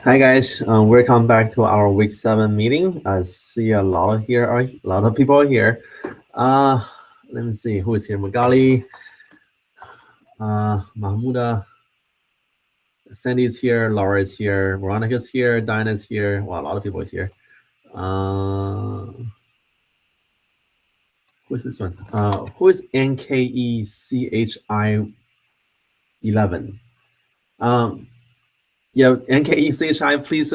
Hi guys, welcome back to our week 7 meeting. I see a lot of people are here. Let me see who is here. Magali, Mahmuda, Sandy is here, Laura is here, Veronica is here, Diana is here. Well, a lot of people is here. Who is this one? Who is NKECHI11? Yeah, NKECHI, please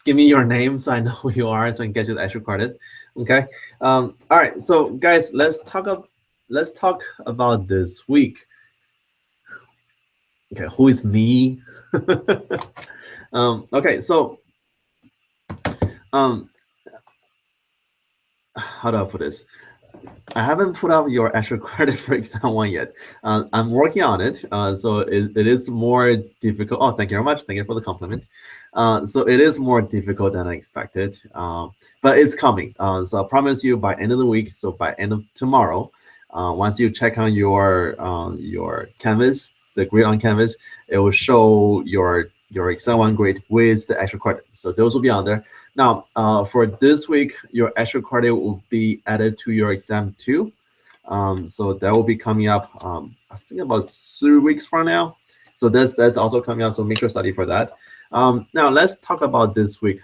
give me your name so I know who you are, so I can get you the extra credit. Okay. All right. So guys, let's talk about this week. Okay, who is me? Okay, so how do I put this? I haven't put up your extra credit for exam 1 yet. I'm working on it, so it is more difficult. Oh, thank you very much. Thank you for the compliment. So it is more difficult than I expected, but it's coming. So I promise you by end of the week, so by end of tomorrow, once you check on your Canvas, the grade on Canvas, it will show your exam 1 grade with the extra credit. So those will be on there. Now, for this week, your extra credit will be added to your exam 2. So that will be coming up, I think about 3 weeks from now. So that's also coming up. So make sure to study for that. Now let's talk about this week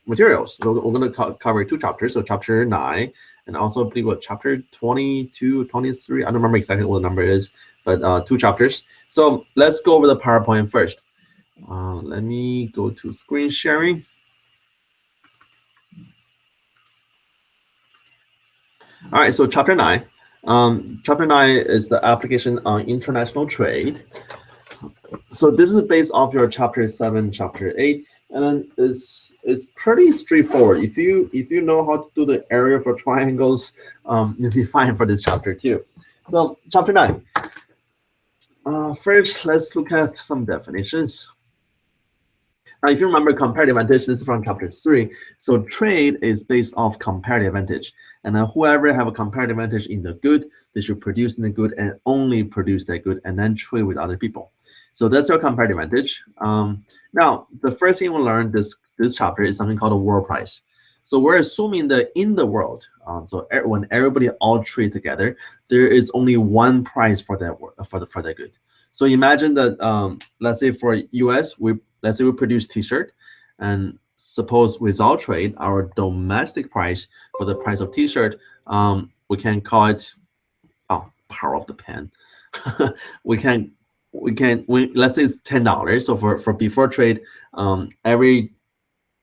materials. So we're going to cover 2 chapters. So chapter 9 and also I believe what chapter 22, 23. I don't remember exactly what the number is, but 2 chapters. So let's go over the PowerPoint first. Let me go to screen sharing. All right, so chapter 9. Chapter 9 is the application on international trade. So this is based off your chapter 7, chapter 8, and then it's pretty straightforward. If you know how to do the area for triangles, you'll be fine for this chapter too. So chapter 9. First, let's look at some definitions. Now, if you remember comparative advantage, this is from chapter 3. So trade is based off comparative advantage. And then whoever have a comparative advantage in the good, they should produce in the good and only produce that good and then trade with other people. So that's your comparative advantage. Now, the first thing we'll learn this chapter is something called a world price. So we're assuming that in the world, so when everybody all trade together, there is only one price for that for the good. So imagine that, let's say for US, let's say we produce T-shirt, and suppose without trade, our domestic price for the price of T-shirt, we can call it, oh, power of the pen. let's say it's $10. So for before trade, every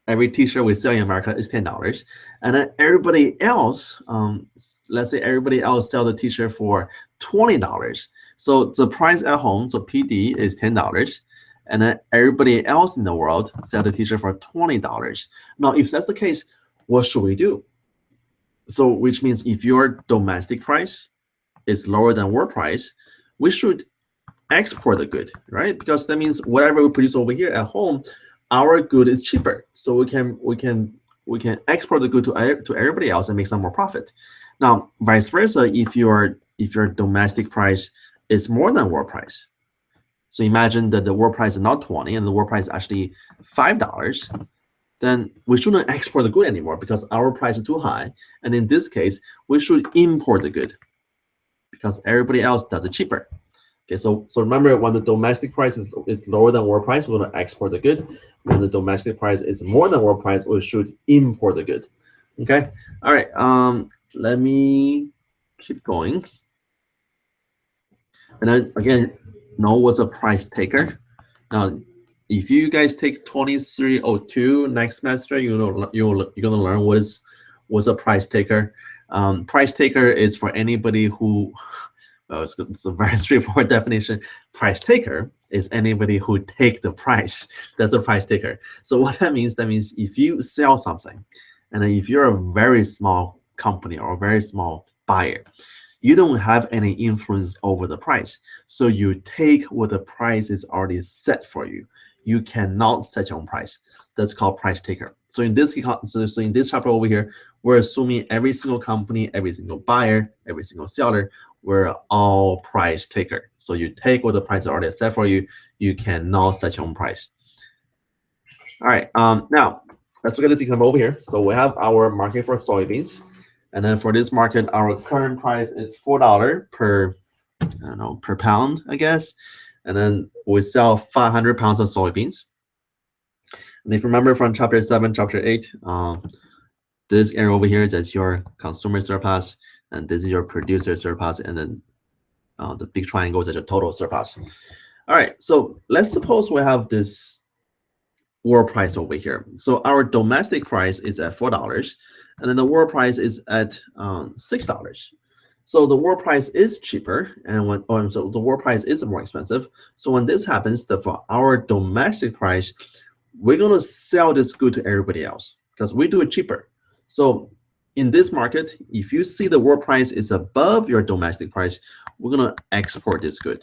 T-shirt we sell in America is $10, and then everybody else, let's say everybody else sell the T-shirt for $20. So the price at home, so PD is $10. And then everybody else in the world sell the T-shirt for $20. Now, if that's the case, what should we do? So, which means if your domestic price is lower than world price, we should export the good, right? Because that means whatever we produce over here at home, our good is cheaper. So we can export the good to everybody else and make some more profit. Now, vice versa, if your domestic price is more than world price. So imagine that the world price is not 20 and the world price is actually $5, then we shouldn't export the good anymore because our price is too high. And in this case, we should import the good because everybody else does it cheaper. Okay, so remember, when the domestic price is lower than world price, we're going to export the good. When the domestic price is more than world price, we should import the good. Okay, all right, let me keep going. And then again, know what's a price taker. Now, if you guys take 2302 next semester, you're gonna learn what's a price taker. Price taker is for anybody who, well, it's a very straightforward definition. Price taker is anybody who take the price. That's a price taker. So what that means if you sell something, and then if you're a very small company or a very small buyer, you don't have any influence over the price. So you take what the price is already set for you. you cannot set your own price. That's called price taker. So in this chapter over here, we're assuming every single company, every single buyer, every single seller, we're all price taker. So you take what the price is already set for you. You cannot set your own price. All right. Now let's look at this example over here. So we have our market for soybeans, and then for this market, our current price is $4 per, I don't know, per pound, I guess. And then we sell 500 pounds of soybeans. And if you remember from chapter 7, chapter 8, this area over here, that's your consumer surplus, and this is your producer surplus, and then the big triangle is your total surplus. All right, so let's suppose we have this world price over here. So our domestic price is at $4, and then the world price is at $6. So the world price is cheaper, and so the world price is more expensive. So when this happens, for our domestic price, we're gonna sell this good to everybody else because we do it cheaper. So in this market, if you see the world price is above your domestic price, we're gonna export this good.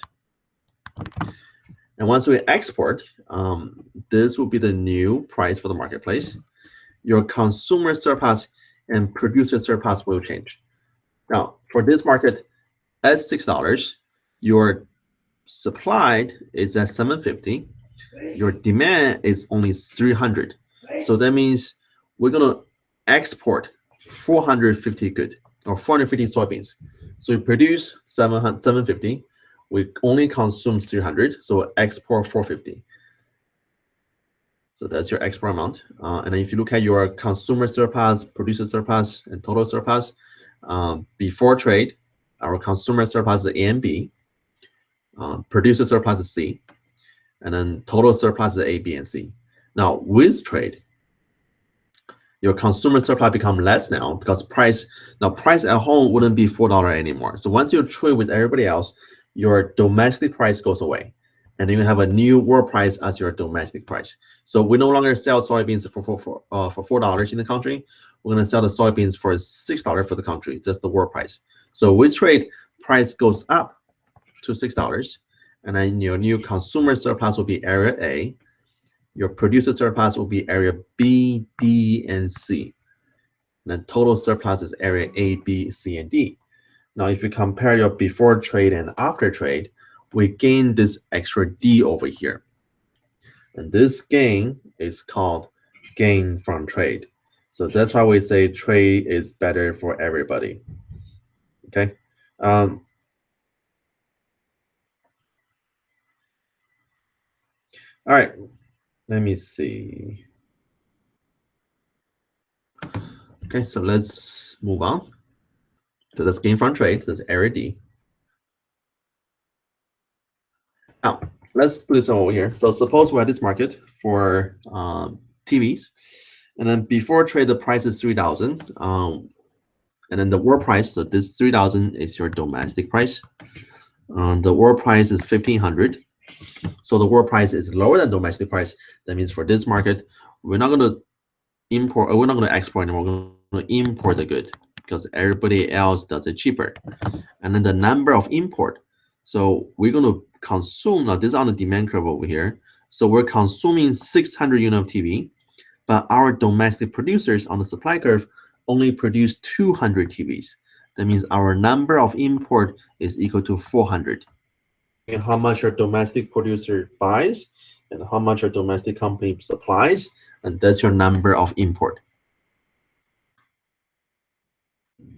And once we export, this will be the new price for the marketplace. Your consumer surplus and producer surplus will change. Now, for this market, at $6, your supplied is at $750. Your demand is only 300. So that means we're gonna export 450 good or 450 soybeans. So we produce 750. We only consume 300, so export 450. So that's your export amount. And then if you look at your consumer surplus, producer surplus, and total surplus, before trade, our consumer surplus is A and B, producer surplus is C, and then total surplus is A, B, and C. Now with trade, your consumer surplus become less now because price at home wouldn't be $4 anymore. So once you trade with everybody else, your domestic price goes away, and then you have a new world price as your domestic price. So we no longer sell soybeans for $4 in the country. We're gonna sell the soybeans for $6 for the country. That's the world price. So with trade, price goes up to $6, and then your new consumer surplus will be area A. Your producer surplus will be area B, D, and C. And then total surplus is area A, B, C, and D. Now, if you compare your before trade and after trade, we gain this extra D over here. And this gain is called gain from trade. So that's why we say trade is better for everybody. Okay. All right. Let me see. Okay, so let's move on. So that's gain from trade. That's area D. Now, let's put this over here. So suppose we have this market for TVs, and then before trade, the price is 3,000. And then the world price, so this 3,000 is your domestic price. The world price is 1,500. So the world price is lower than domestic price. That means for this market, we're not going to import, or we're not going to export anymore. We're going to import the good because everybody else does it cheaper. And then the number of import. So we're going to consume, now this is on the demand curve over here. So we're consuming 600 units of TV, but our domestic producers on the supply curve only produce 200 TVs. That means our number of import is equal to 400. And how much your domestic producer buys and how much your domestic company supplies, and that's your number of import.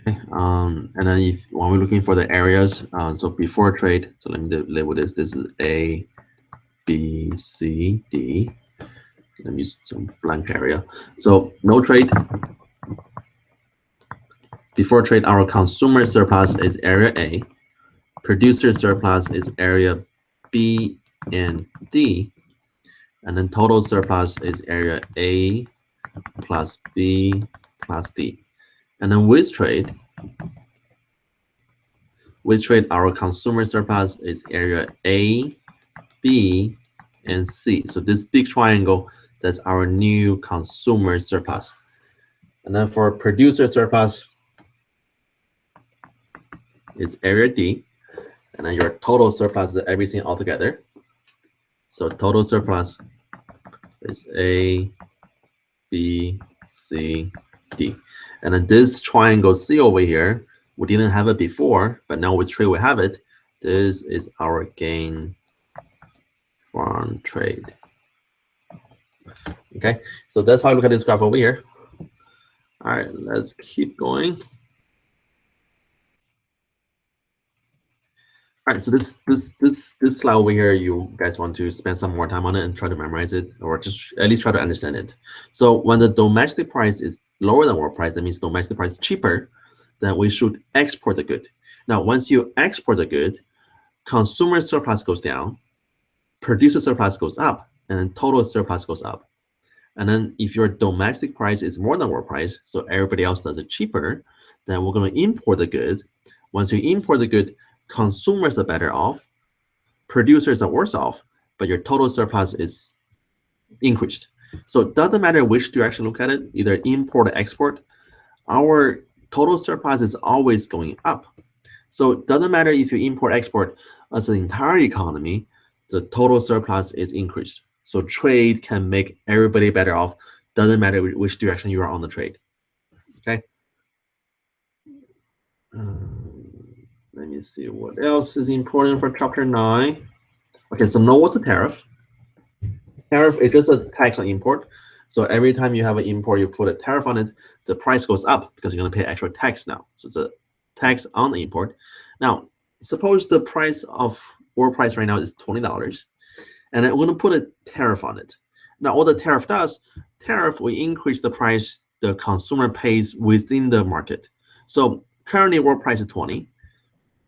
Okay, and then when we're looking for the areas, so before trade, so let me label this. This is A, B, C, D. Let me use some blank area. So no trade. Before trade, our consumer surplus is area A. Producer surplus is area B and D. And then total surplus is area A plus B plus D. And then with trade, our consumer surplus is area A, B, and C. So this big triangle, that's our new consumer surplus. And then for producer surplus is area D. And then your total surplus is everything altogether. So total surplus is A, B, C, D. And then this triangle C over here, we didn't have it before, but now with trade we have it. This is our gain from trade. Okay, so that's how I look at this graph over here. All right, let's keep going. All right, so this slide over here, you guys want to spend some more time on it and try to memorize it, or just at least try to understand it. So when the domestic price is lower than world price, that means domestic price is cheaper, then we should export the good. Now, once you export the good, consumer surplus goes down, producer surplus goes up, and then total surplus goes up. And then if your domestic price is more than world price, so everybody else does it cheaper, then we're going to import the good. Once you import the good, consumers are better off, producers are worse off, but your total surplus is increased. So it doesn't matter which direction you look at it, either import or export, our total surplus is always going up. So it doesn't matter if you import, export, as an entire economy, the total surplus is increased. So trade can make everybody better off, doesn't matter which direction you are on the trade. Okay. Let me see what else is important for chapter 9. Okay, so know what's a tariff. Tariff is just a tax on import. So every time you have an import, you put a tariff on it, the price goes up because you're going to pay extra tax now. So it's a tax on the import. Now, suppose the price of world price right now is $20, and I'm going to put a tariff on it. Now, what the tariff does, tariff will increase the price the consumer pays within the market. So currently world price is 20.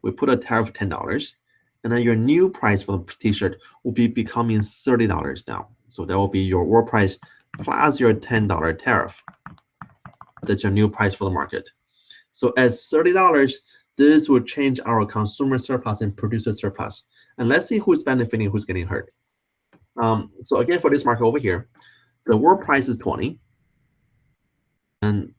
We put a tariff of $10, and then your new price for the t-shirt will be becoming $30 now. So that will be your world price plus your $10 tariff. That's your new price for the market. So at $30, this will change our consumer surplus and producer surplus. And let's see who's benefiting, who's getting hurt. So again, for this market over here, the world price is 20. And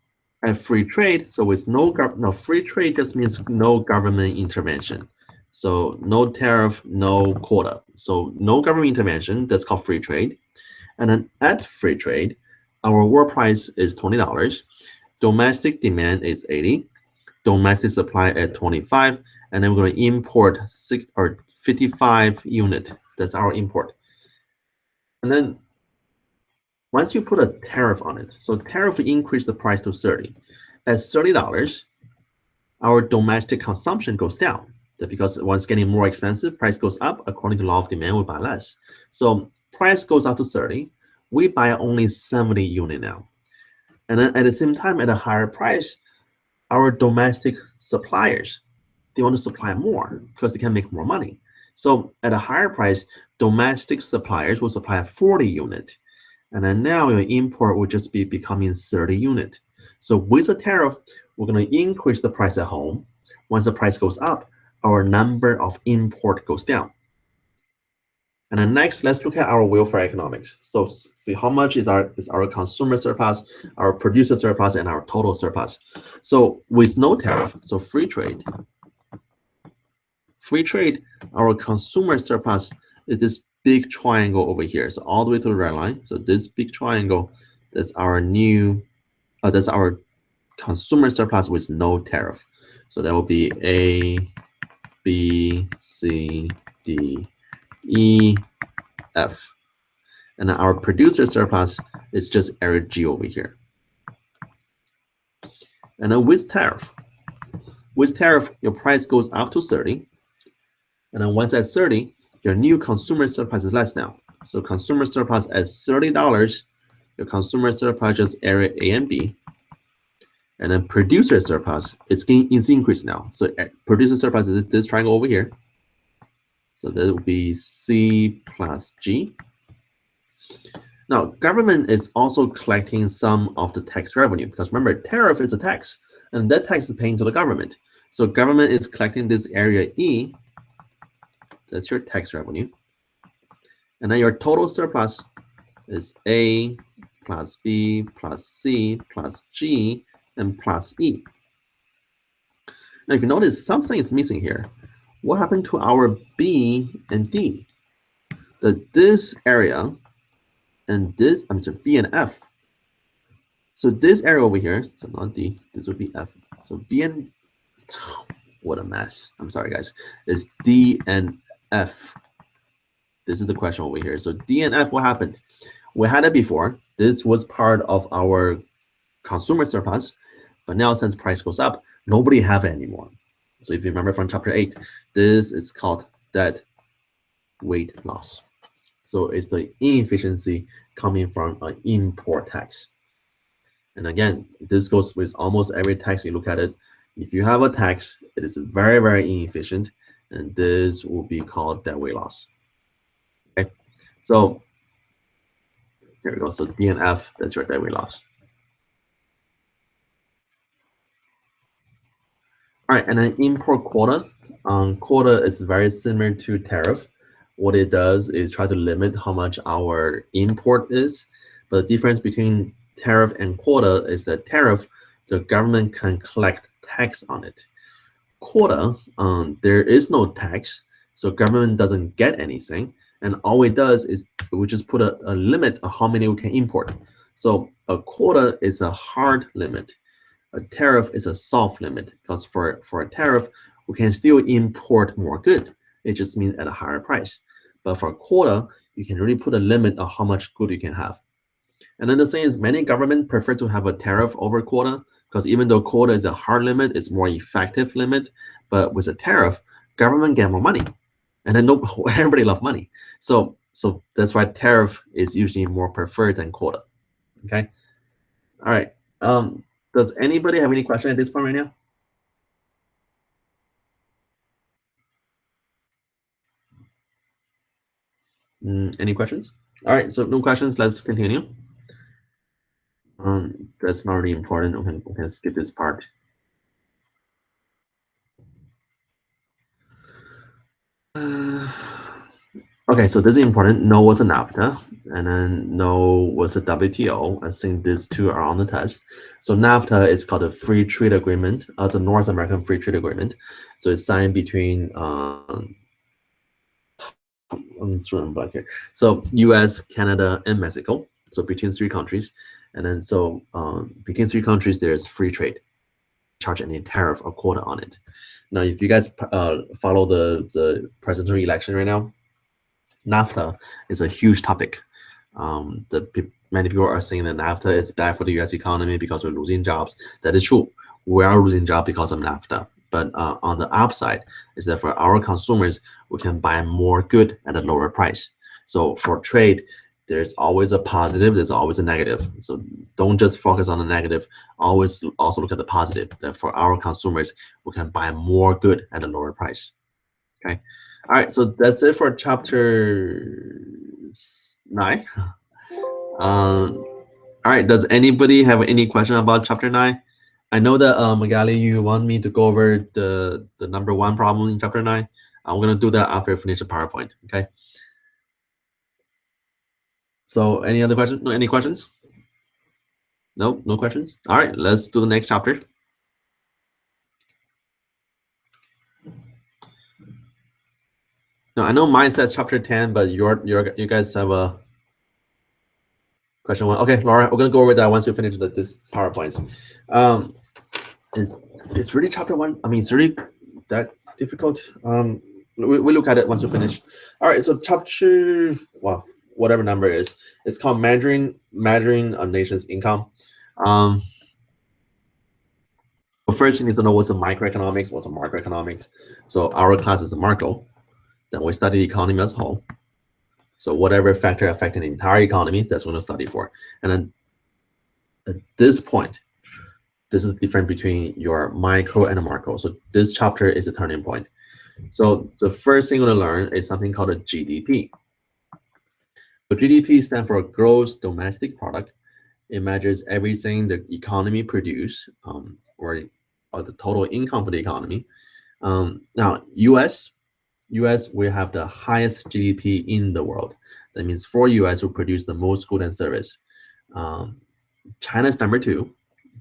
at free trade, so it's no free trade just means no government intervention. So no tariff, no quota. So no government intervention, that's called free trade. And then at free trade, our world price is $20. Domestic demand is 80. Domestic supply at 25. And then we're going to import 55 unit. That's our import. And then once you put a tariff on it, so tariff will increase the price to 30. At $30, our domestic consumption goes down. Because once getting more expensive, price goes up. According to law of demand, we buy less. So price goes up to 30. We buy only 70 units now. And then at the same time, at a higher price, our domestic suppliers, they want to supply more because they can make more money. So at a higher price, domestic suppliers will supply 40 units. And then now your import will just be becoming 30 units. So with a tariff, we're going to increase the price at home. Once the price goes up, our number of import goes down. And then next, let's look at our welfare economics. So see how much is our consumer surplus, our producer surplus, and our total surplus. So with no tariff, so free trade, our consumer surplus is this big triangle over here. So all the way to the red line. So this big triangle, that's our that's our consumer surplus with no tariff. So that will be A, B, C, D, E, F. And then our producer surplus is just area G over here. And then with tariff, your price goes up to 30. And then once at 30, your new consumer surplus is less now. So consumer surplus at $30, your consumer surplus just area A and B. And then producer surplus is increased now. So producer surplus is this triangle over here. So that will be C plus G. Now, government is also collecting some of the tax revenue because remember, tariff is a tax, and that tax is paying to the government. So government is collecting this area E. That's your tax revenue. And then your total surplus is A plus B plus C plus G and plus E. Now, if you notice, something is missing here. What happened to our B and D? This area and this, I'm sorry, B and F. So this area over here, so not D, this would be F. So B and, what a mess. I'm sorry, guys. It's D and F. This is the question over here. So D and F, what happened? We had it before. This was part of our consumer surplus, but now since price goes up, nobody have it anymore. So if you remember from chapter 8, this is called dead weight loss. So it's the inefficiency coming from an import tax. And again, this goes with almost every tax you look at it. If you have a tax, it is very, very inefficient, and this will be called dead weight loss. Okay, so here we go. So D and F, that's your dead weight loss. All right, and then import quota. Quota is very similar to tariff. What it does is try to limit how much our import is. But the difference between tariff and quota is that tariff, the government can collect tax on it. Quota, there is no tax, so government doesn't get anything. And all it does is we just put a limit of how many we can import. So a quota is a hard limit. A tariff is a soft limit, because for a tariff, we can still import more good. It just means at a higher price. But for a quota, you can really put a limit on how much good you can have. And then the thing is, many governments prefer to have a tariff over quota, because even though quota is a hard limit, it's more effective limit. But with a tariff, government get more money, and then everybody love money. So that's why tariff is usually more preferred than quota. Okay. All right. Does anybody have any question at this point right now? Any questions? All right, so no questions. Let's continue. That's not really important. We can skip this part. Okay, so this is important. Know what's a NAFTA, and then know what's a WTO. I think these two are on the test. So NAFTA is called a free trade agreement. It's a North American free trade agreement. So it's signed between I'm throwing back here. So U.S., Canada, and Mexico. So between 3 countries, and then so between 3 countries, there's free trade. Charge any tariff or quota on it. Now, if you guys follow the presidential election right now, NAFTA is a huge topic. Many people are saying that NAFTA is bad for the U.S. economy because we're losing jobs. That is true. We are losing jobs because of NAFTA. But on the upside is that for our consumers, we can buy more good at a lower price. So for trade, there's always a positive, there's always a negative. So don't just focus on the negative, always also look at the positive, that for our consumers, we can buy more good at a lower price. Okay. All right, so that's it for chapter 9. All right, does anybody have any question about chapter 9? I know that Magali, you want me to go over the number 1 problem in chapter 9. I'm gonna do that after I finish the PowerPoint. Okay. So any other questions? No, any questions? No, no questions. All right, let's do the next chapter. Now I know mine says chapter 10, but you guys have a question 1. Okay, Laura, we're gonna go over that once we finish this PowerPoint. It's really chapter 1. I mean, it's really that difficult. We look at it once we finish. All right, so chapter, well, whatever number it is, it's called measuring a nation's income. So first, you need to know what's a microeconomics, what's a macroeconomics. So our class is a macro. Then we study the economy as a whole. So whatever factor affecting the entire economy, that's what we'll study for. And then at this point, this is the difference between your micro and a macro. So this chapter is a turning point. So the first thing we're going to learn is something called a GDP. So GDP stands for gross domestic product. It measures everything the economy produce, or the total income for the economy. Now, US, we have the highest GDP in the world. That means for US, we produce the most goods and service. China's number 2,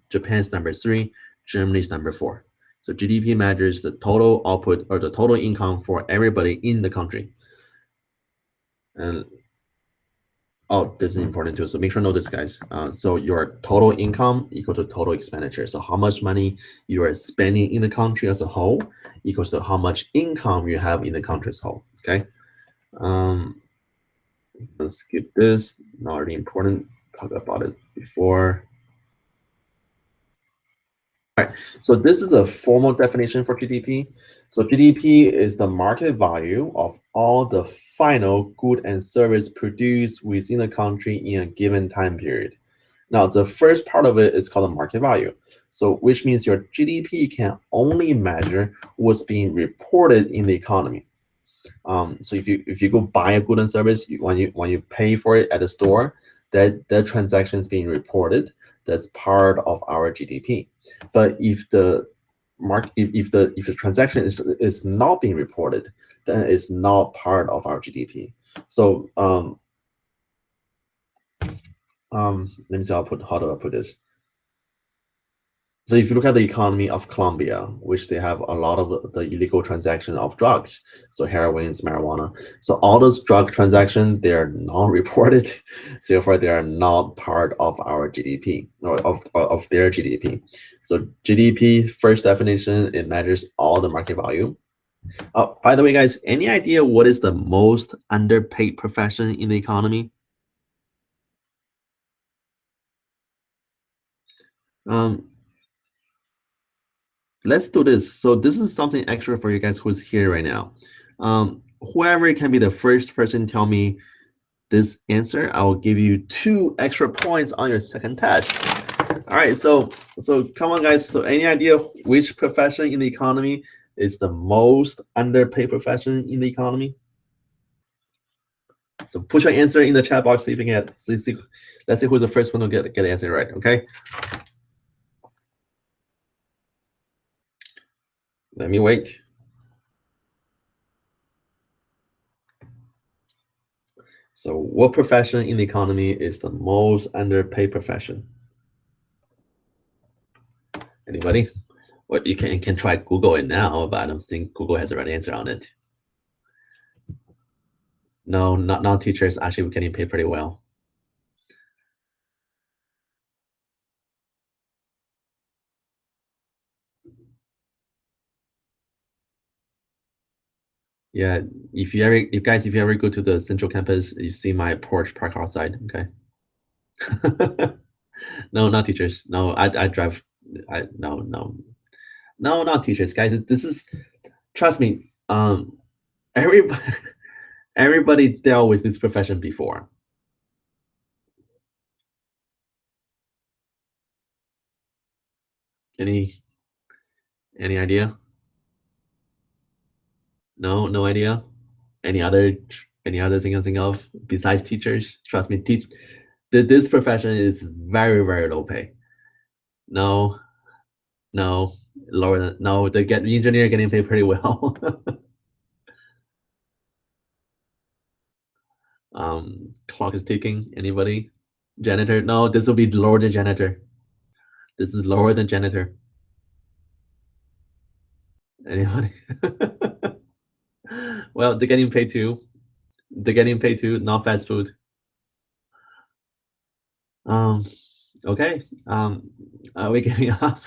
Japan's number 3, Germany's number 4. So GDP measures the total output or the total income for everybody in the country. And Oh, this is important too. So make sure to know this, guys. So your total income equal to total expenditure. So how much money you are spending in the country as a whole equals to how much income you have in the country as a whole. Okay. Let's skip this. Not really important. Talked about it before. All right, so this is a formal definition for GDP. So GDP is the market value of all the final good and service produced within the country in a given time period. Now, the first part of it is called the market value. So which means your GDP can only measure what's being reported in the economy. So if you go buy a good and service, when you pay for it at the store, that transaction is being reported. That's part of our GDP. But if the if the transaction is not being reported, then it's not part of our GDP. So let me see how do I put this. So if you look at the economy of Colombia, which they have a lot of the illegal transaction of drugs, so heroin, marijuana. So all those drug transactions, they are not reported. So therefore, they are not part of our GDP or of their GDP. So GDP, first definition, it measures all the market value. By the way, guys, any idea what is the most underpaid profession in the economy? Let's do this. So this is something extra for you guys who's here right now. Whoever can be the first person tell me this answer, I will give you 2 extra points on your second test. All right, so come on, guys. So any idea which profession in the economy is the most underpaid profession in the economy? So put your answer in the chat box. See if you can get. Let's see who's the first one to get the answer right. Okay. Let me wait. So what profession in the economy is the most underpaid profession? Anybody? Well, you can try Google it now, but I don't think Google has the right answer on it. No, not teachers. Actually, we're getting paid pretty well. Yeah, if you ever go to the central campus, you see my porch park outside. Okay. No, not teachers. No, I drive. No, not teachers, guys. This is, trust me. Everybody everybody dealt with this profession before. Any idea? No idea. Any other thing you think of besides teachers? Trust me, this profession is very, very low pay. No, lower than, no, the engineer getting paid pretty well. Clock is ticking. Anybody? Janitor? No, this will be lower than janitor. This is lower than janitor. Anybody? Well, they're getting paid too. They're getting paid too, not fast food. Okay. Are we getting up?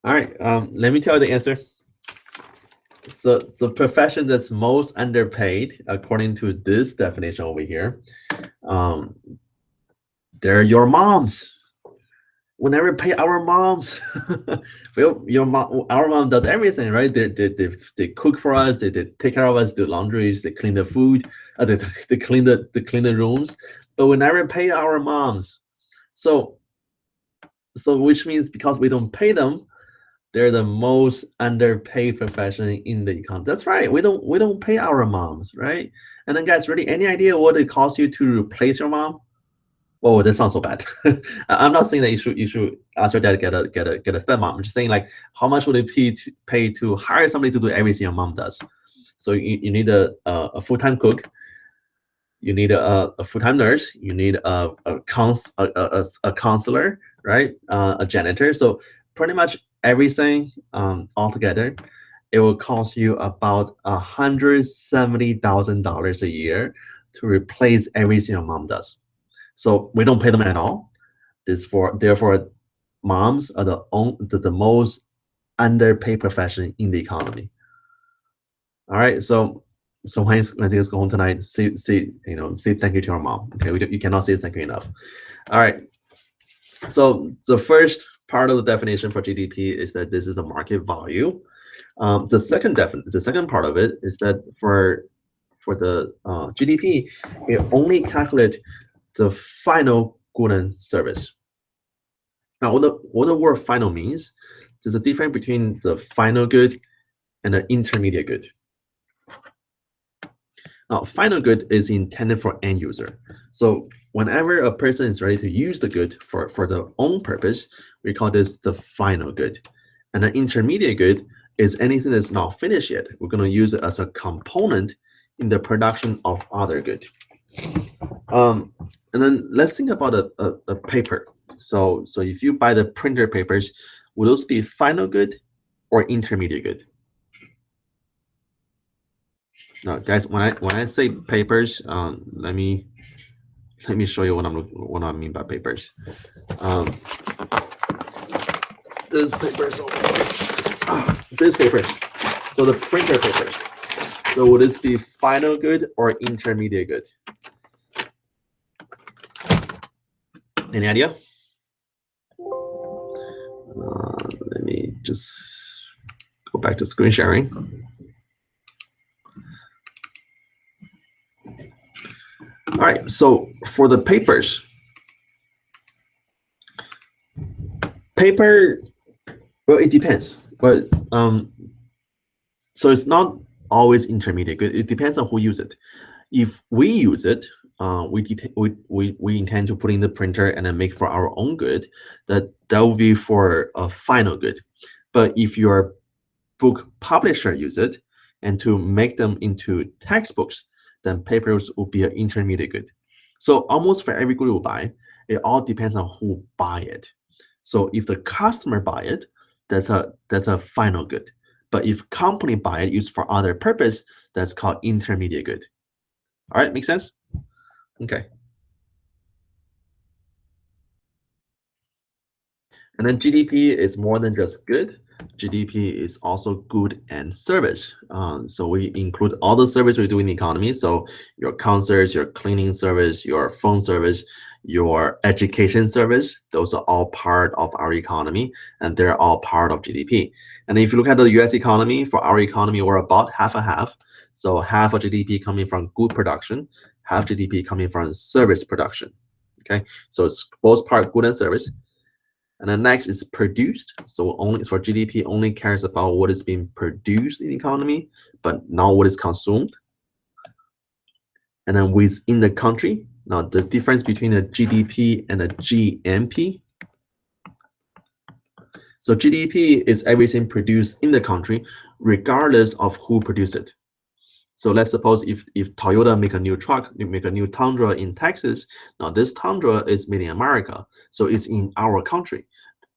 All right. Let me tell you the answer. So the profession that's most underpaid, according to this definition over here, they're your moms. We never pay our moms. Well, our mom does everything, right? They cook for us. They take care of us. Do laundries. They clean the food. They clean the rooms. But we never pay our moms. So which means because we don't pay them, they're the most underpaid profession in the economy. That's right. We don't pay our moms, right? And then, guys, really, any idea what it costs you to replace your mom? Oh, that sounds so bad. I'm not saying that you should ask your dad get a stepmom. I'm just saying, like, how much would it pay to hire somebody to do everything your mom does? So you need a full-time cook. You need a full-time nurse. You need a counselor, right? A janitor. So pretty much everything altogether. it will cost you about $170,000 a year to replace everything your mom does. So we don't pay them at all. Therefore, moms are the most underpaid profession in the economy. All right, so when you guys go home tonight, say thank you to your mom. Okay, you cannot say thank you enough. All right. So the first part of the definition for GDP is that this is the market value. The second part of it is that for the GDP, it only calculates the final good and service. Now, what the word final means, there's a difference between the final good and the intermediate good. Now, final good is intended for end user. So whenever a person is ready to use the good for their own purpose, we call this the final good. And the intermediate good is anything that's not finished yet. We're going to use it as a component in the production of other good. And then let's think about a paper. So if you buy the printer papers, will those be final good or intermediate good? Now, guys, when I say papers, let me show you what I mean by papers. This papers, this paper. So the printer papers. So would this be final good or intermediate good? Any idea? Let me just go back to screen sharing. All right, so for the papers, well, it depends, but so it's not always intermediate good. It depends on who uses it. If we use it, we intend to put in the printer and then make for our own good. That will be for a final good. But if your book publisher use it and to make them into textbooks, then papers will be an intermediate good. So almost for every good you buy, it all depends on who buy it. So if the customer buy it, that's a final good. But if company buy it, used for other purpose, that's called intermediate good. All right, make sense? Okay. And then GDP is more than just good. GDP is also good and service. So we include all the service we do in the economy. So your concerts, your cleaning service, your phone service, your education service, those are all part of our economy, and they're all part of GDP. And if you look at the US economy, for our economy, we're about half and half. So half of GDP coming from good production, half GDP coming from service production. Okay, so it's both part good and service. And then next is produced. So only for GDP only cares about what is being produced in the economy, but not what is consumed. And then within the country, now the difference between a GDP and a GNP. So GDP is everything produced in the country, regardless of who produced it. So let's suppose if Toyota make a new truck, they make a new Tundra in Texas. Now this Tundra is made in America, so it's in our country.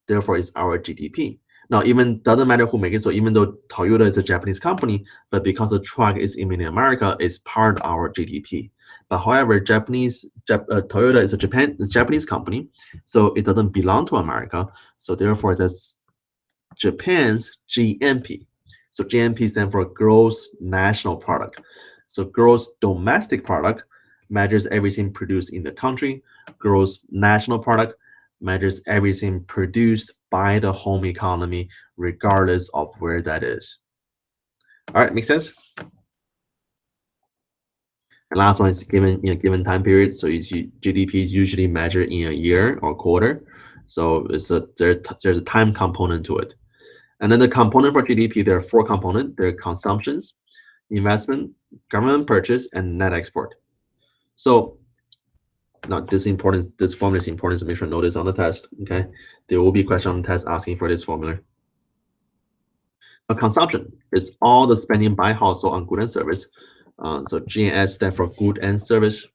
Therefore, it's our GDP. Now, even doesn't matter who make it. So even though Toyota is a Japanese company, but because the truck is made in America, it's part of our GDP. But however, Toyota is a Japanese company, so it doesn't belong to America. So therefore, that's Japan's GNP. So GNP stands for gross national product. So gross domestic product measures everything produced in the country. Gross national product measures everything produced by the home economy, regardless of where that is. All right, make sense? And last one is given in a given time period. So GDP is usually measured in a year or quarter. So there's a time component to it. And then the component for GDP, there are four components. There are consumptions, investment, government purchase, and net export. So now this formula is important, so make sure to notice on the test. Okay, there will be a question on the test asking for this formula. Now, consumption is all the spending by household on goods and service. So G&S stands for good and service.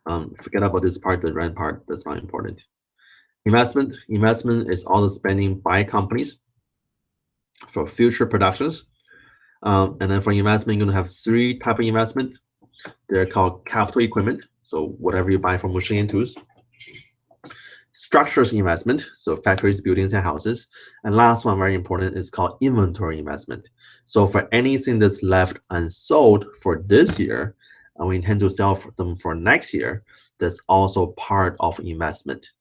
Forget about this part, the rent part. That's not important. Investment is all the spending by companies. for future productions. And then for investment, you're going to have 3 types of investment. They're called capital equipment, so whatever you buy from machine and tools. Structures investment, so factories, buildings, and houses. And last one, very important, is called inventory investment. So for anything that's left unsold for this year, and we intend to sell them for next year, that's also part of investment.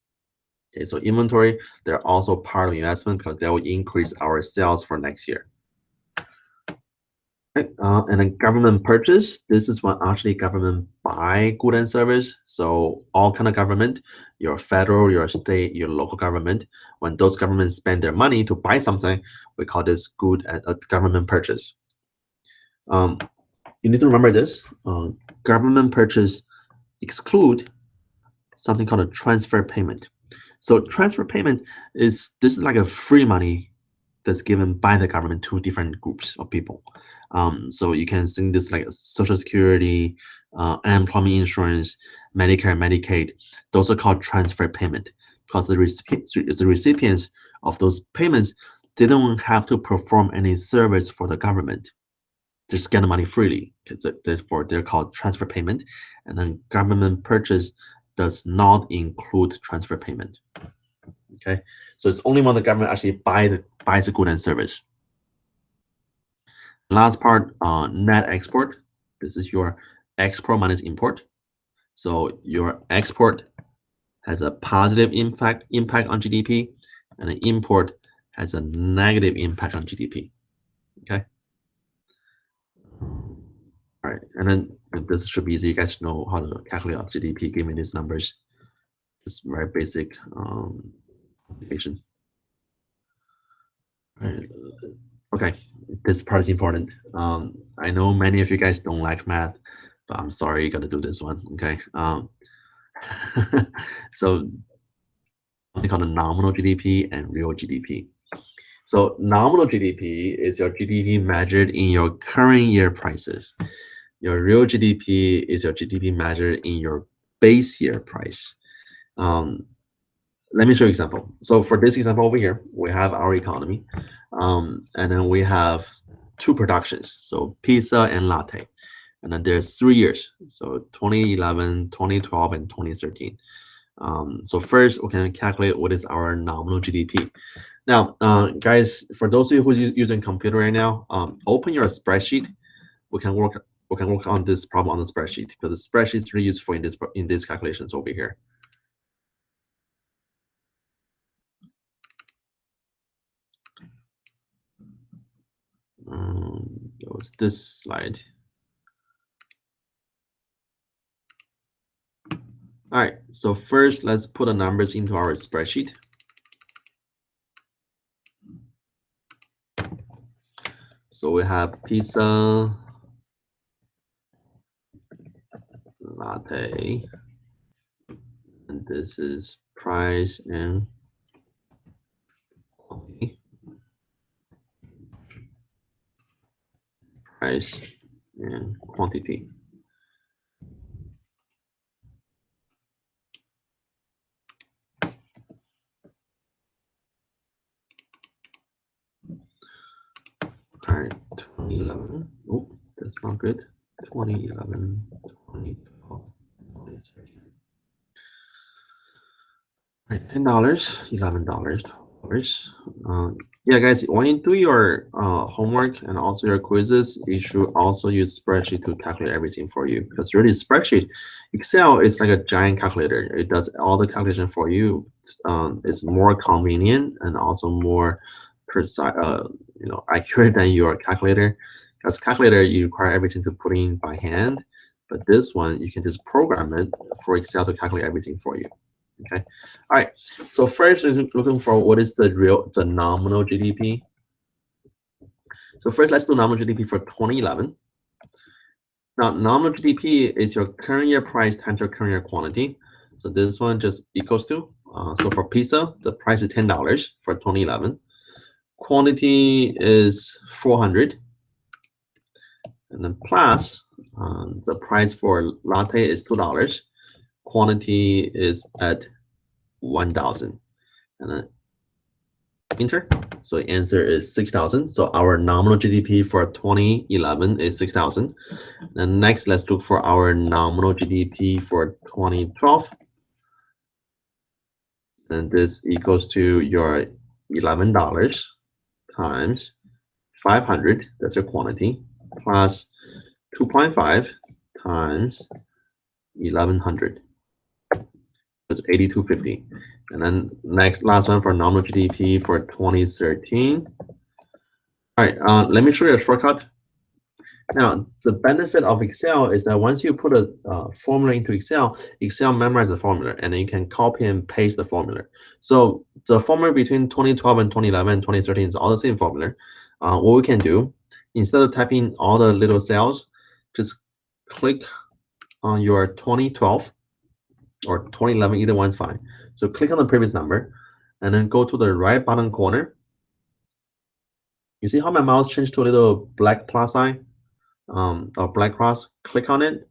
Okay, so inventory, they're also part of investment because they will increase our sales for next year. Okay, and then government purchase, this is when actually government buy good and service. So all kind of government, your federal, your state, your local government, when those governments spend their money to buy something, we call this good and government purchase. You need to remember this. Government purchase exclude something called a transfer payment. So transfer payment is like a free money that's given by the government to different groups of people. So you can think this like Social Security, unemployment insurance, Medicare, Medicaid. Those are called transfer payment because the recipients of those payments didn't have to perform any service for the government. Just get the money freely. Therefore, they're called transfer payment. And then government purchase does not include transfer payment. Okay, so it's only when the government actually buys the good and service. Last part, net export. This is your export minus import. So your export has a positive impact on GDP, and the import has a negative impact on GDP. Okay. All right, and then this should be easy. You guys know how to calculate GDP. Give me these numbers. Just very basic application. All right. Okay, this part is important. I know many of you guys don't like math, but I'm sorry you got to do this one. Okay. So something called a nominal GDP and real GDP. So nominal GDP is your GDP measured in your current year prices. Your real GDP is your GDP measured in your base year price. Let me show you an example. So for this example over here, we have our economy, and then we have 2 productions, so pizza and latte. And then there's 3 years, so 2011, 2012, and 2013. So first, we can calculate what is our nominal GDP. Now, guys, for those of you who's using computer right now, open your spreadsheet. We can work on this problem on the spreadsheet because the spreadsheet is really useful in these calculations over here. That was this slide. All right, so first let's put the numbers into our spreadsheet. So we have pizza, latte, and this is price and quantity. Price and quantity. All right, 2011. Oh, that's not good. 2011, 2012, 2013. All right, $10, $11, yeah, guys, when you do your homework and also your quizzes, you should also use spreadsheet to calculate everything for you. Because really, spreadsheet, Excel is like a giant calculator. It does all the calculation for you. It's more convenient and also more precise, accurate than your calculator. Because calculator, you require everything to put in by hand, but this one you can just program it for Excel to calculate everything for you. Okay. All right. So first, we're looking for what is the nominal GDP. So first, let's do nominal GDP for 2011. Now, nominal GDP is your current year price times your current year quantity. So this one just equals to. So for pizza, the price is $10 for 2011. Quantity is 400. And then plus the price for latte is $2. Quantity is at 1,000. And then enter. So the answer is 6,000. So our nominal GDP for 2011 is 6,000. And next, let's look for our nominal GDP for 2012. And this equals to your $11 times 500, that's your quantity, plus 2.5 times 1100. It's 8250. And then last one for nominal GDP for 2013. All right, let me show you a shortcut. Now, the benefit of Excel is that once you put a formula into Excel, Excel memorizes the formula, and then you can copy and paste the formula. So the formula between 2012 and 2011 and 2013 is all the same formula. What we can do, instead of typing all the little cells, just click on your 2012 or 2011, either one's fine. So click on the previous number, and then go to the right bottom corner. You see how my mouse changed to a little black plus sign? Or black cross, click on it,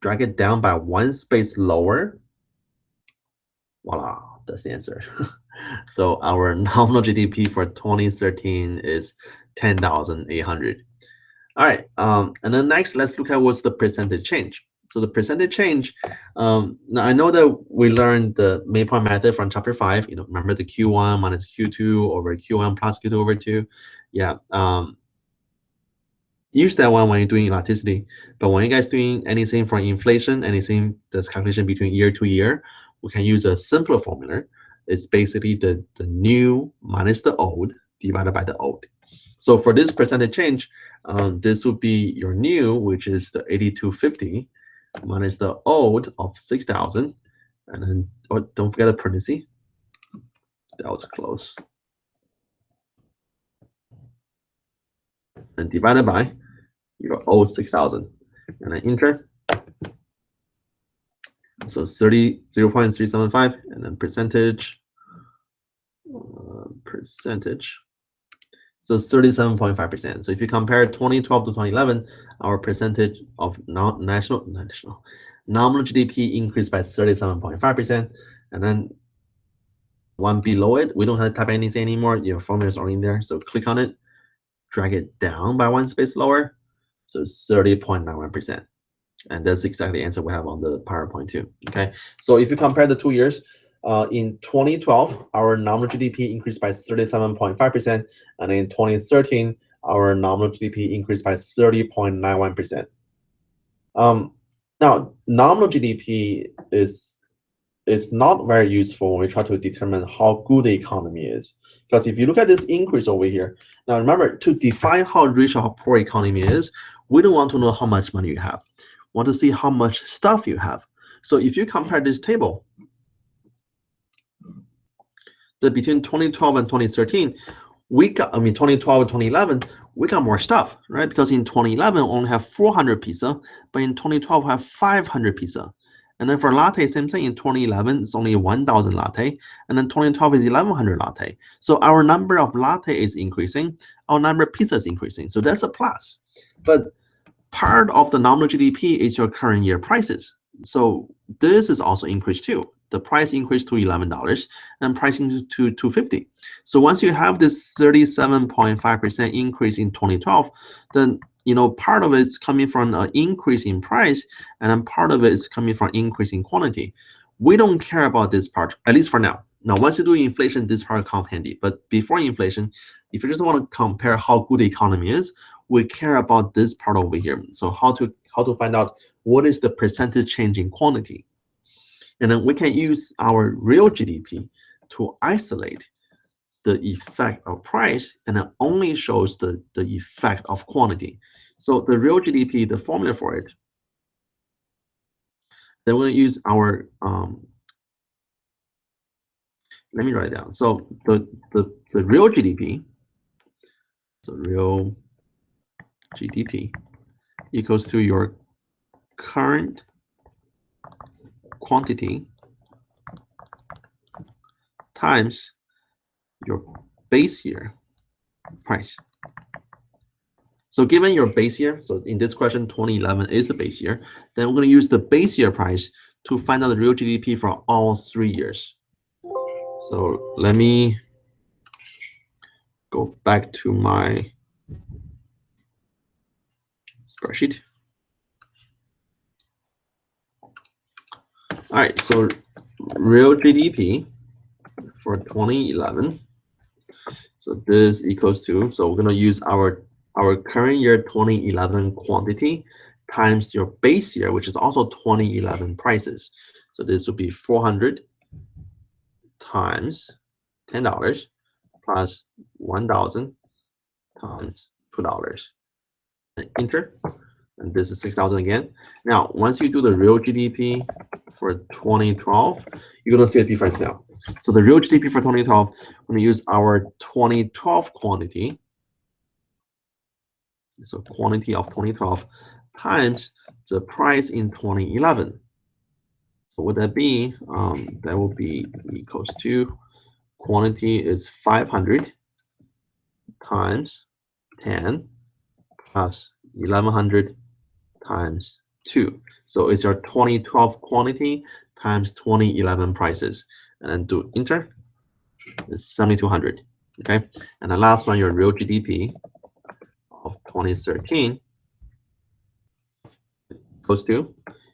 drag it down by one space lower. Voila, that's the answer. So our nominal GDP for 2013 is 10,800. All right, and then next, let's look at what's the percentage change. So the percentage change, now I know that we learned the midpoint method from chapter 5. Remember the Q1 minus Q2 over Q1 plus Q2 over 2. Yeah. Use that one when you're doing elasticity, but when you guys doing anything from inflation, anything that's calculation between year to year, we can use a simpler formula. It's basically the new minus the old divided by the old. So for this percentage change, this would be your new, which is the 8250, minus the old of 6,000, and then don't forget a parenthesis. That was close. And divided by your old 6,000, and then enter. So 0.375, and then percentage. So 37.5%. So if you compare 2012 to 2011, our percentage of nominal GDP increased by 37.5%. And then one below it, we don't have to type anything anymore. Your formula is already in there. So click on it, drag it down by one space lower. So 30.91%. And that's exactly the answer we have on the PowerPoint too. Okay. So if you compare the 2 years, in 2012, our nominal GDP increased by 37.5%, and in 2013, our nominal GDP increased by 30.91%. Now, nominal GDP is not very useful when we try to determine how good the economy is, because if you look at this increase over here, now remember, to define how rich or how poor economy is, we don't want to know how much money you have. We want to see how much stuff you have. So if you compare this table, that between 2012 and 2013, 2012 and 2011, we got more stuff, right? Because in 2011, we only have 400 pizza, but in 2012, we have 500 pizza. And then for latte, same thing. In 2011, it's only 1,000 latte, and then 2012 is 1,100 latte. So our number of latte is increasing, our number of pizza is increasing. So that's a plus. But part of the nominal GDP is your current year prices. So this is also increased too. The price increased to $11 and pricing to $250. So once you have this 37.5% increase in 2012, then part of it is coming from an increase in price, and then part of it is coming from increase in quantity. We don't care about this part, at least for now. Now, once you do inflation, this part comes handy. But before inflation, if you just want to compare how good the economy is, we care about this part over here. So how to find out what is the percentage change in quantity. And then we can use our real GDP to isolate the effect of price, and it only shows the effect of quantity. So the real GDP, the formula for it, then we're going to use our, let me write it down. So the real GDP, so real GDP equals to your current quantity times your base year price. So given your base year, so in this question, 2011 is the base year, then we're going to use the base year price to find out the real GDP for all 3 years. So let me go back to my spreadsheet. All right, so real GDP for 2011. So this equals to, so we're going to use our current year 2011 quantity times your base year, which is also 2011 prices. So this would be 400 times $10 plus 1,000 times $2. And enter. And this is 6,000 again. Now, once you do the real GDP for 2012, you're going to see a difference now. So the real GDP for 2012, we're going to use our 2012 quantity. So quantity of 2012 times the price in 2011. So would that be, that will be equals to quantity is 500 times 10 plus 1,100 times 2. So it's your 2012 quantity times 2011 prices. And then do enter. It's 7,200. Okay. And the last one, your real GDP of 2013 goes to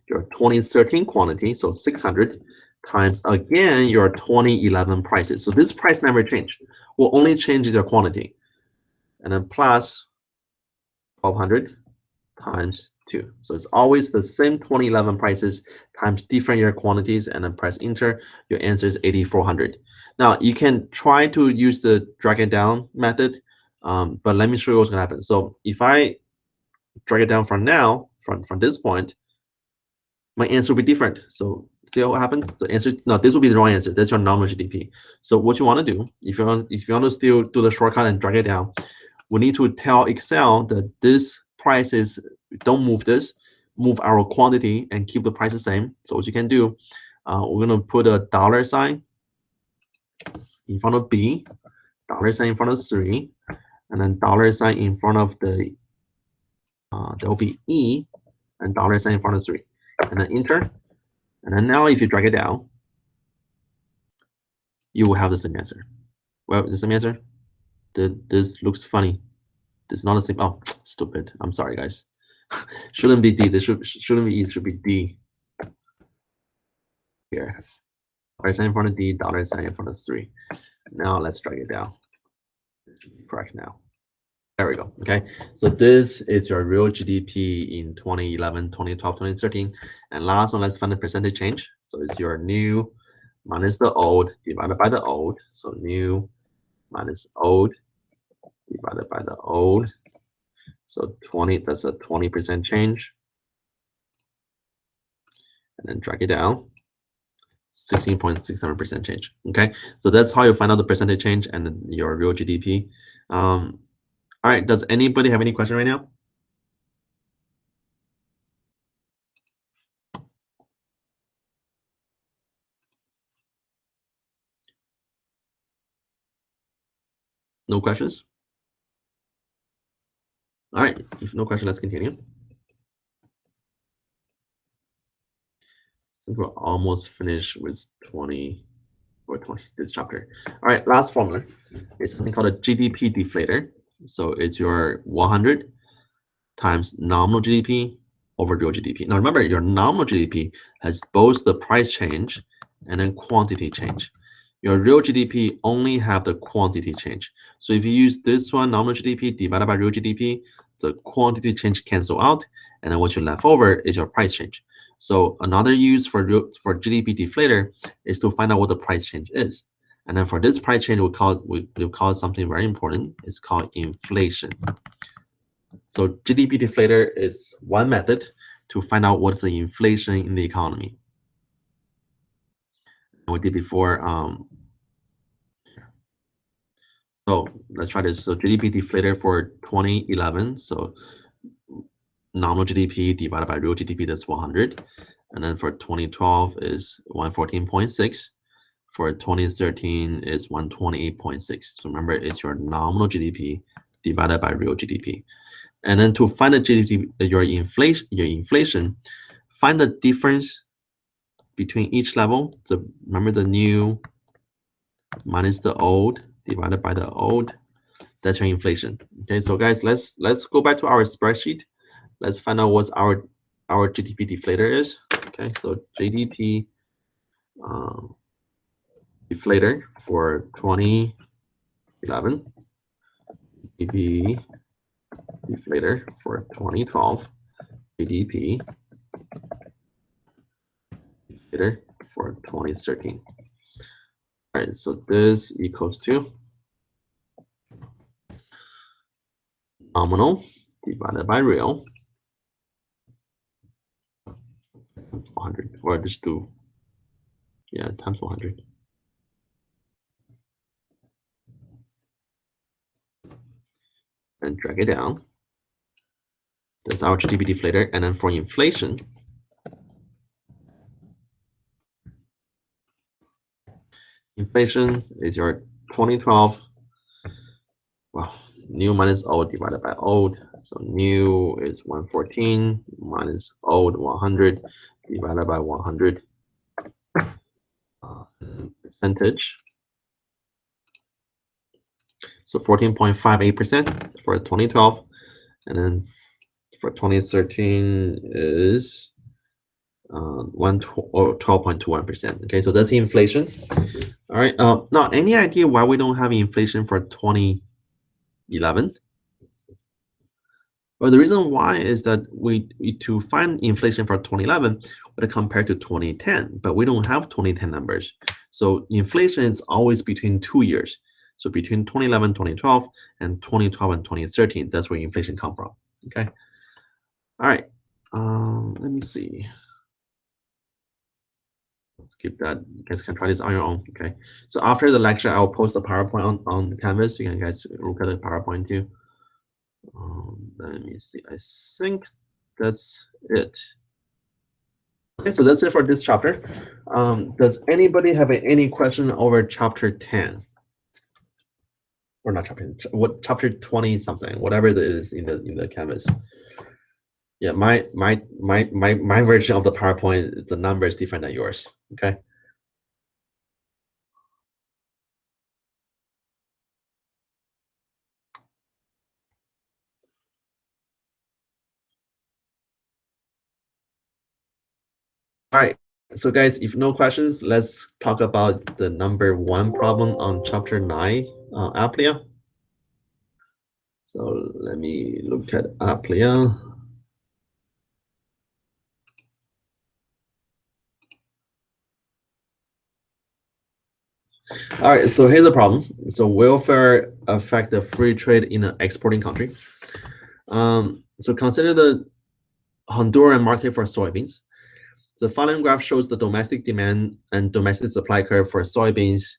your 2013 quantity, so 600 times again your 2011 prices. So this price never changed. What only changes your quantity. And then plus 1,200 times 2. So it's always the same 2011 prices times different year quantities, and then press enter. Your answer is 8,400. Now you can try to use the drag it down method, but let me show you what's going to happen. So if I drag it down from now, from this point, my answer will be different. So see what happens? The answer, no, this will be the wrong answer. That's your nominal GDP. So what you want to do, if you want to still do the shortcut and drag it down, we need to tell Excel that this prices, don't move this, move our quantity and keep the price the same. So what you can do, we're going to put a $sign in front of B, $sign in front of 3, and then $sign in front of the, there will be E, and $sign in front of 3. And then enter. And then now if you drag it down, you will have the same answer. Well, the same answer. This looks funny. This is not the same. Oh, stupid. I'm sorry, guys. Shouldn't be D. This shouldn't be E. It should be D. Here. $sign in front of D, $sign in front of 3. Now let's drag it down. It should be correct now. There we go. Okay. So this is your real GDP in 2011, 2012, 2013. And last one, let's find the percentage change. So it's your new minus the old divided by the old. So new minus old divided by the old. So 20, that's a 20% change. And then drag it down. 16.67% change. Okay. So that's how you find out the percentage change and then your real GDP. All right, does anybody have any question right now? No questions? All right, if no question, let's continue. So we're almost finished with 20 or 20 this chapter. All right, last formula is something called a GDP deflator. So it's your 100 times nominal GDP over real GDP. Now remember, your nominal GDP has both the price change and then quantity change. Your real GDP only have the quantity change. So if you use this one, nominal GDP divided by real GDP, the quantity change cancel out, and then what you left over is your price change. So another use for GDP deflator is to find out what the price change is. And then for this price change, we'll call something very important. It's called inflation. So GDP deflator is one method to find out what's the inflation in the economy. We did before. So let's try this. So GDP deflator for 2011. So nominal GDP divided by real GDP, that's 100. And then for 2012 is 114.6. For 2013 is 128.6. So remember, it's your nominal GDP divided by real GDP. And then to find the GDP, your inflation, find the difference between each level. So remember the new minus the old divided by the old. That's your inflation. Okay, so guys, let's go back to our spreadsheet. Let's find out what our GDP deflator is. Okay, so GDP deflator for 2011, GDP deflator for 2012, GDP deflator for 2013. All right, so this equals to nominal divided by real 100, or just do, yeah, times 100. And drag it down. That's our GDP deflator. And then for inflation, inflation is your 2012, well, new minus old divided by old. So new is 114 minus old 100 divided by 100. Percentage. So 14.58% for 2012. And then for 2013 is 12.21%. Okay, so that's the inflation. All right. Now, any idea why we don't have inflation for 2011? Well, the reason why is that we to find inflation for 2011, we compare to 2010, but we don't have 2010 numbers. So inflation is always between 2 years. So between 2011, 2012, and 2012 and 2013, that's where inflation come from. Okay. All right. Let me see. Let's keep that. You guys can try this on your own. Okay. So after the lecture, I'll post the PowerPoint on Canvas. You can guys look at the PowerPoint too. Let me see. I think that's it. Okay, so that's it for this chapter. Does anybody have any question over chapter 10? Or not chapter, what chapter 20 something, whatever it is in the Canvas. Yeah, my version of the PowerPoint, the number is different than yours. Okay. All right. So guys, if no questions, let's talk about the number 1 problem on chapter 9, Aplia. So let me look at Aplia. All right, so here's a problem. So welfare affect the free trade in an exporting country. So consider the Honduran market for soybeans. The following graph shows the domestic demand and domestic supply curve for soybeans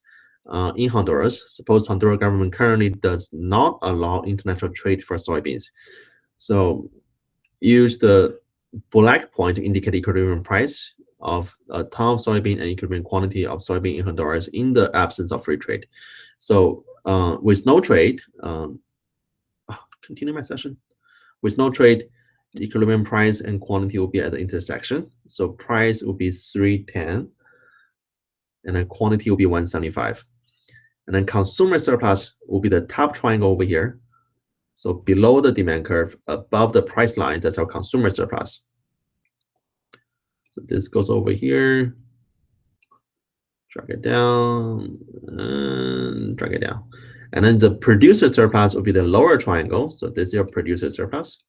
in Honduras. Suppose Honduran government currently does not allow international trade for soybeans. So use the black point to indicate equilibrium price of a ton of soybean and equilibrium quantity of soybean in Honduras in the absence of free trade. So with no trade, continue my session. With no trade, the equilibrium price and quantity will be at the intersection. So price will be 310, and then quantity will be 175. And then consumer surplus will be the top triangle over here. So below the demand curve, above the price line, that's our consumer surplus. So this goes over here, drag it down, and drag it down. And then the producer surplus will be the lower triangle. So this is your producer surplus.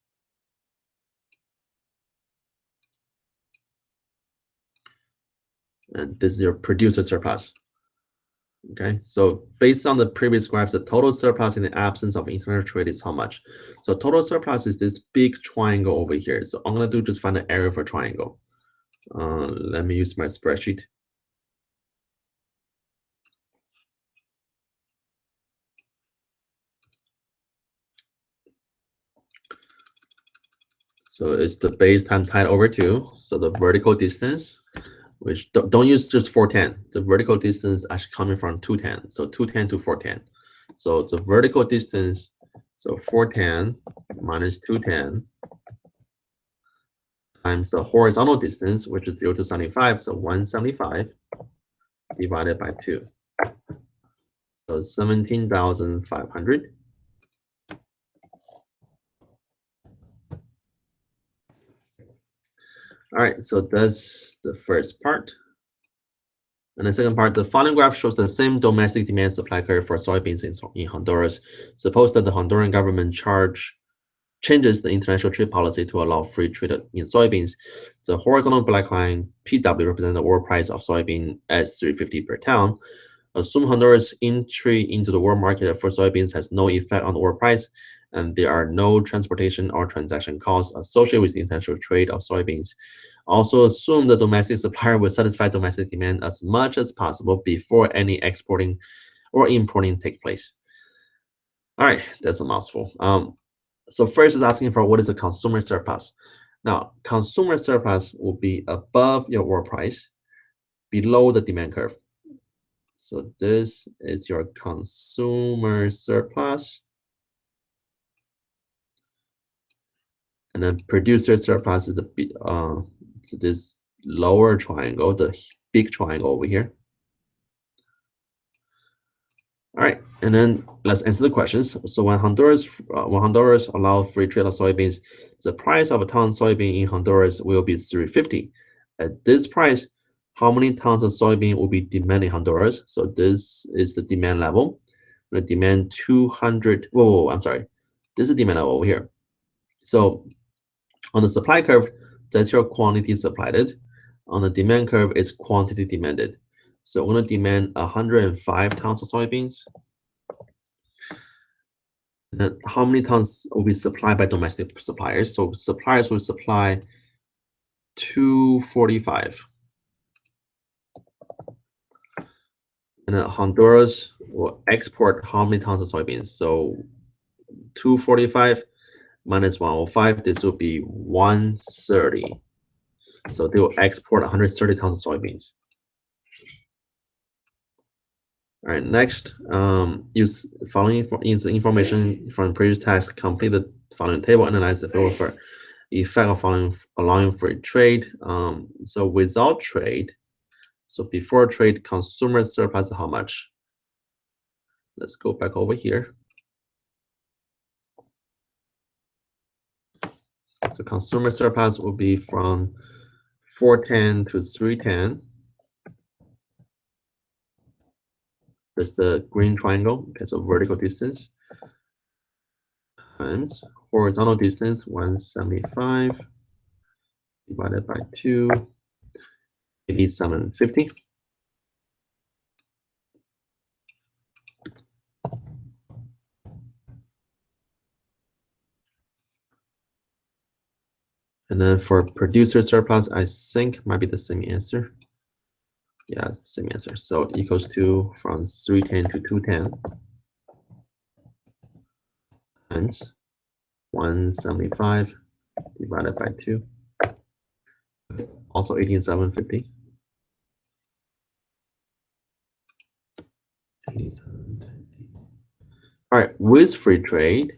And this is your producer surplus. Okay, so based on the previous graph, the total surplus in the absence of international trade is how much? So total surplus is this big triangle over here. So I'm gonna do just find the area for triangle. Let me use my spreadsheet. So it's the base times height over 2. So the vertical distance, which don't use just 410. The vertical distance actually coming from 210. So 210 to 410. So the vertical distance, so 410 minus 210 times the horizontal distance, which is 0 to 75. So 175 divided by 2. So 17,500. All right, so that's the first part. And the second part, the following graph shows the same domestic demand supply curve for soybeans in Honduras. Suppose that the Honduran government changes the international trade policy to allow free trade in soybeans. The horizontal black line, PW, represents the world price of soybean at $3.50 per ton. Assume Honduras' entry into the world market for soybeans has no effect on the world price, and there are no transportation or transaction costs associated with the international trade of soybeans. Also assume the domestic supplier will satisfy domestic demand as much as possible before any exporting or importing take place. All right, that's a mouthful. So first is asking for what is a consumer surplus. Now, consumer surplus will be above your world price, below the demand curve. So this is your consumer surplus. And then producer surplus is so this lower triangle, the big triangle over here. All right, and then let's answer the questions. So when Honduras allow free trade of soybeans, the price of a ton of soybean in Honduras will be $3.50. At this price, how many tons of soybean will be demanded in Honduras? So this is the demand level. The demand 200. Whoa, I'm sorry. This is the demand level over here. So on the supply curve, that's your quantity supplied. On the demand curve, it's quantity demanded. So we're going to demand 105 tons of soybeans. And then how many tons will be supplied by domestic suppliers? So suppliers will supply 245. And then Honduras will export how many tons of soybeans? So 245 minus 105, this will be 130. So they will export 130 tons of soybeans. All right, next, use following information from previous task, complete the following table, analyze the field for effect of allowing free trade. So without trade, so before trade, consumer surplus how much? Let's go back over here. So consumer surplus will be from 410 to 310. That's the green triangle. Okay, so vertical distance times horizontal distance 175 divided by 2, 8750. And then for producer surplus, I think might be the same answer. Yeah, it's the same answer. So equals to from 310 to 210 times 175 divided by 2. Also 18750. 18750. All right, with free trade,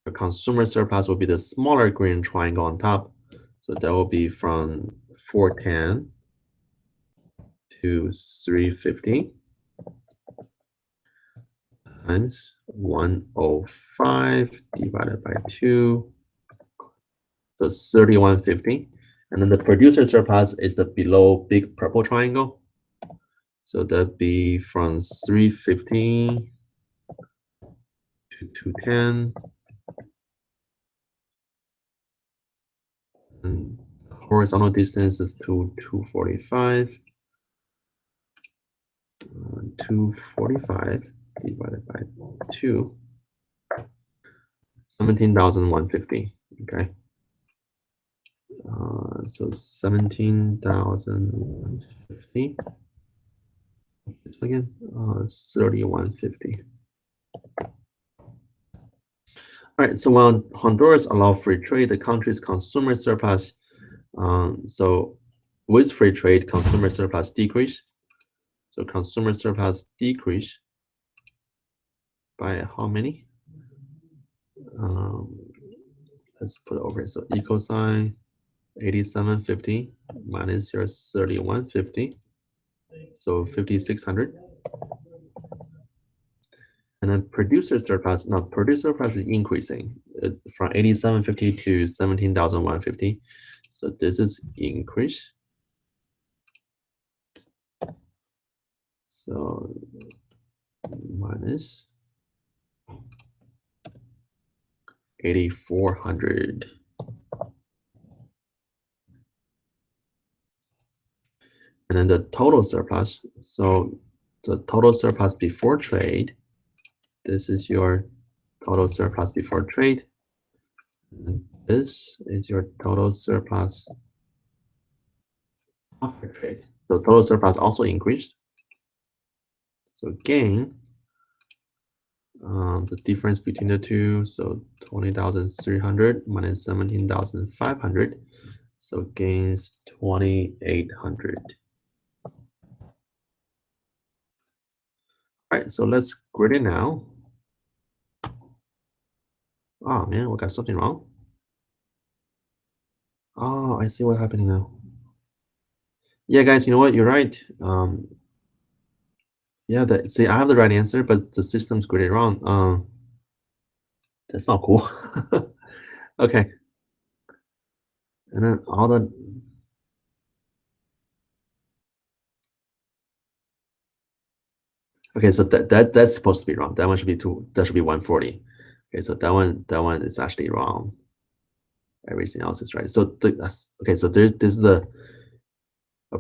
the consumer surplus will be the smaller green triangle on top. So that will be from 410 to 350 times 105 divided by 2. So 3150. And then the producer surplus is the below big purple triangle. So that'd be from 350 to 210. And horizontal distance is to 245. 245 divided by 2. 17,150. Okay. So 17,150. Again, 3150. All right, so when Honduras allow free trade, the country's consumer surplus, so with free trade, consumer surplus decrease. So consumer surplus decrease by how many? Let's put it over here. So equal sign 8750 minus your 3150. So 5600. And then producer surplus, now producer surplus is increasing. It's from 8750 to 17,150. So this is increase. So minus 8,400. And then the total surplus. So the total surplus before trade, this is your total surplus before trade. And this is your total surplus after trade. So total surplus also increased. So gain, the difference between the two, so 20,300 minus 17,500. So gains 2,800. All right, so let's grid it now. Oh man, we got something wrong. Oh, I see what's happening now. Yeah, guys, you know what? You're right. Yeah, see, I have the right answer, but the system's graded wrong. That's not cool. Okay. And then all the okay, so that's supposed to be wrong. That one should be that should be 140. Okay, so that one is actually wrong. Everything else is right. So that's okay. So this is a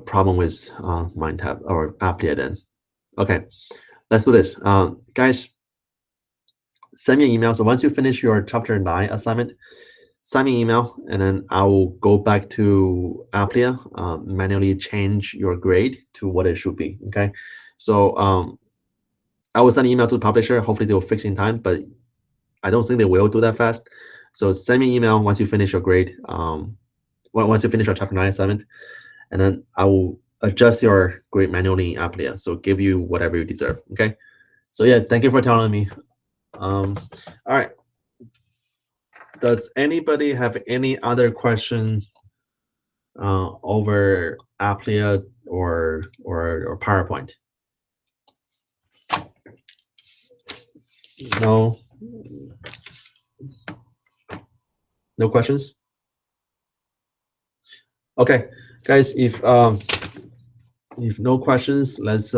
problem with MindTab or Applia then. Okay, let's do this. Guys, send me an email. So once you finish your chapter 9 assignment, send me an email, and then I will go back to Applia, manually change your grade to what it should be. Okay, so I will send an email to the publisher. Hopefully they will fix in time, but I don't think they will do that fast. So send me an email once you finish your grade. Once you finish your chapter 9 assignment, and then I will adjust your grade manually in Applia. So give you whatever you deserve. Okay. So yeah, thank you for telling me. All right. Does anybody have any other questions over Applia or PowerPoint? No. No questions? Okay, guys. If no questions, let's.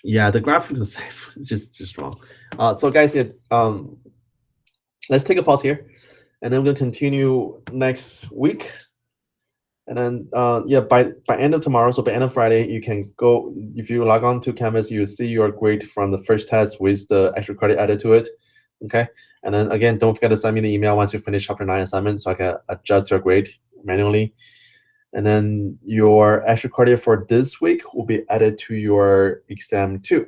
Yeah, the graphic is the same. It's just wrong. So guys, let's take a pause here, and then we're gonna continue next week. And then yeah, by end of tomorrow, so by end of Friday, you can go, if you log on to Canvas, you see your grade from the first test with the extra credit added to it. Okay, and then again, don't forget to send me the email once you finish chapter 9 assignment so I can adjust your grade manually. And then your extra credit for this week will be added to your exam 2.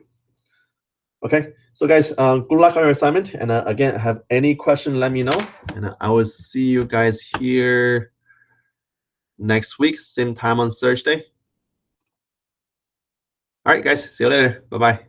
Okay, so guys, good luck on your assignment. And again, have any question, let me know. And I will see you guys here next week, same time on Thursday. All right, guys, see you later. Bye-bye.